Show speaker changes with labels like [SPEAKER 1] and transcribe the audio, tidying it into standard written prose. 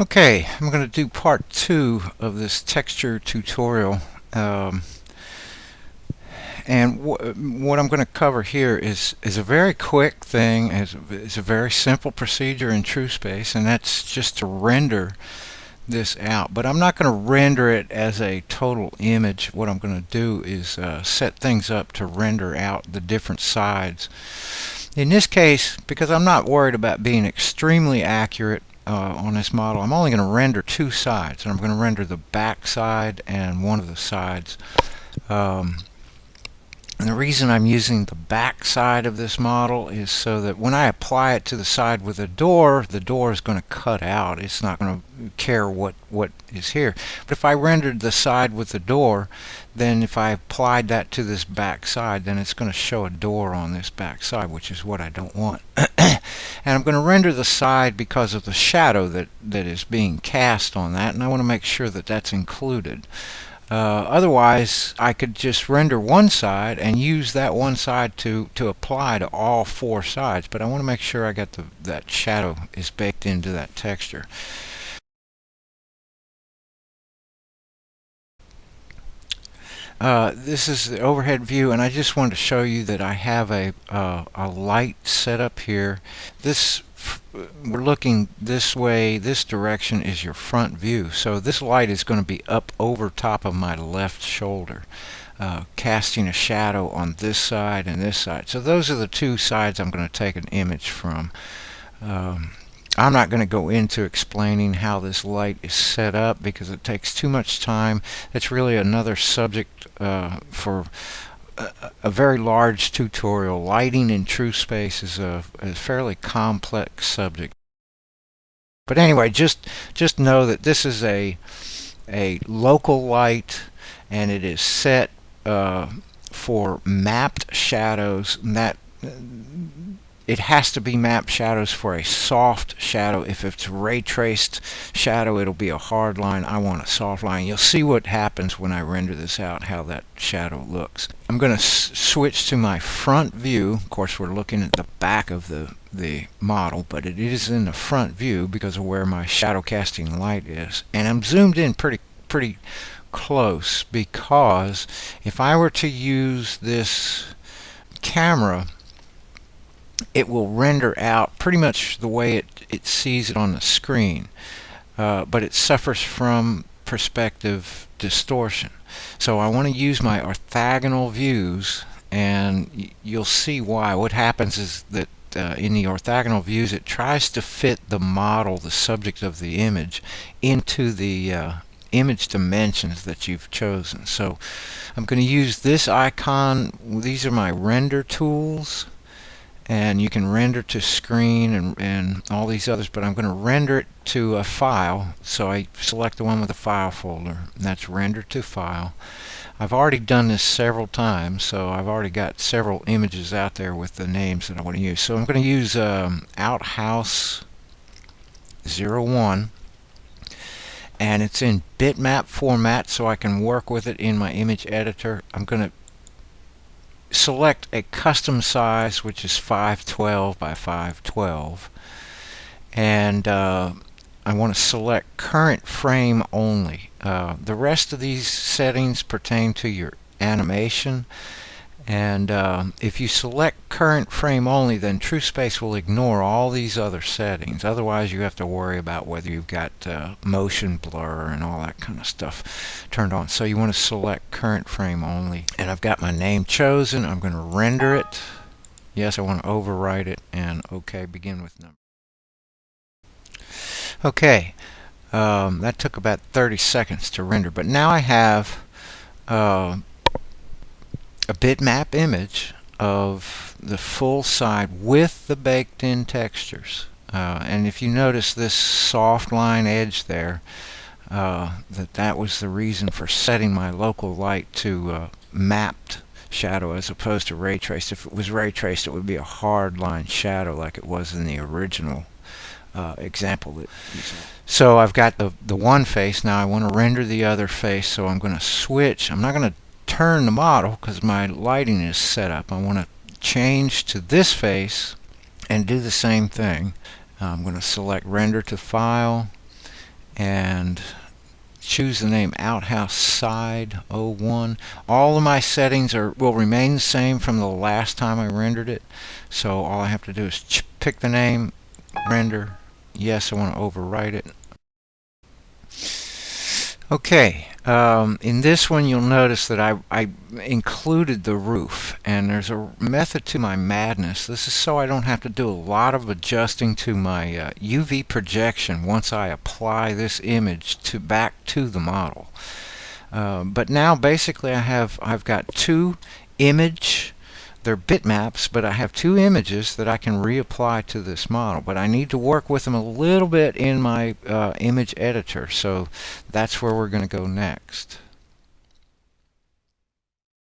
[SPEAKER 1] Okay, I'm going to do part 2 of this texture tutorial. And what I'm going to cover here is a very quick thing, is a very simple procedure in TrueSpace, and that's just to render this out. But I'm not going to render it as a total image. What I'm going to do is set things up to render out the different sides. In this case, because I'm not worried about being extremely accurate on this model, I'm only going to render two sides, and I'm going to render the back side and one of the sides. And the reason I'm using the back side of this model is so that when I apply it to the side with the door is going to cut out. It's not going to care what is here. But if I rendered the side with the door, then if I applied that to this back side, then it's going to show a door on this back side, which is what I don't want. And I'm going to render the side because of the shadow that is being cast on that, and I want to make sure that that's included. Otherwise, I could just render one side and use that one side to apply to all four sides, but I want to make sure I got that shadow is baked into that texture. This is the overhead view, and I just wanted to show you that I have a light set up here. We're looking this way. This direction is your front view, so this light is going to be up over top of my left shoulder, casting a shadow on this side and this side. So those are the two sides I'm going to take an image from. I'm not going to go into explaining how this light is set up because it takes too much time. It's really another subject for a very large tutorial. Lighting in TrueSpace is a fairly complex subject. But anyway, just know that this is a local light, and it is set for mapped shadows. And that it has to be mapped shadows for a soft shadow. If it's ray traced shadow, it'll be a hard line. I want a soft line. You'll see what happens when I render this out, how that shadow looks. I'm going to switch to my front view. Of course, we're looking at the back of the model, but it is in the front view because of where my shadow casting light is. And I'm zoomed in pretty close, because if I were to use this camera, it will render out pretty much the way it sees it on the screen, but it suffers from perspective distortion. So I want to use my orthogonal views, and you'll see why. What happens is that in the orthogonal views, it tries to fit the model, the subject of the image, into the image dimensions that you've chosen. So I'm going to use this icon. These are my render tools, and you can render to screen and all these others, but I'm going to render it to a file. So I select the one with the file folder, and that's render to file. I've already done this several times, so I've already got several images out there with the names that I want to use. So I'm going to use Outhouse 01, and it's in bitmap format, so I can work with it in my image editor. I'm going to select a custom size, which is 512 by 512, and I want to select current frame only. The rest of these settings pertain to your animation, and if you select current frame only, then TrueSpace will ignore all these other settings. Otherwise, you have to worry about whether you've got motion blur and all that kind of stuff turned on. So you want to select current frame only, and I've got my name chosen. I'm going to render it. Yes, I want to overwrite it, and OK, begin with number. Okay, that took about 30 seconds to render, but now I have a bitmap image of the full side with the baked in textures. And if you notice this soft line edge there, that was the reason for setting my local light to mapped shadow as opposed to ray traced. If it was ray traced, it would be a hard line shadow like it was in the original example. So I've got the one face. Now I want to render the other face, so I'm going to switch. I'm not going to turn the model because my lighting is set up. I want to change to this face and do the same thing. I'm going to select render to file, and choose the name Outhouse Side 01. All of my settings will remain the same from the last time I rendered it. So all I have to do is pick the name, render. Yes, I want to overwrite it. Okay, in this one you'll notice that I included the roof, and there's a method to my madness. This is so I don't have to do a lot of adjusting to my UV projection once I apply this image back to the model. But now basically I've got two image. They're bitmaps, but I have two images that I can reapply to this model. But I need to work with them a little bit in my image editor, so that's where we're going to go next.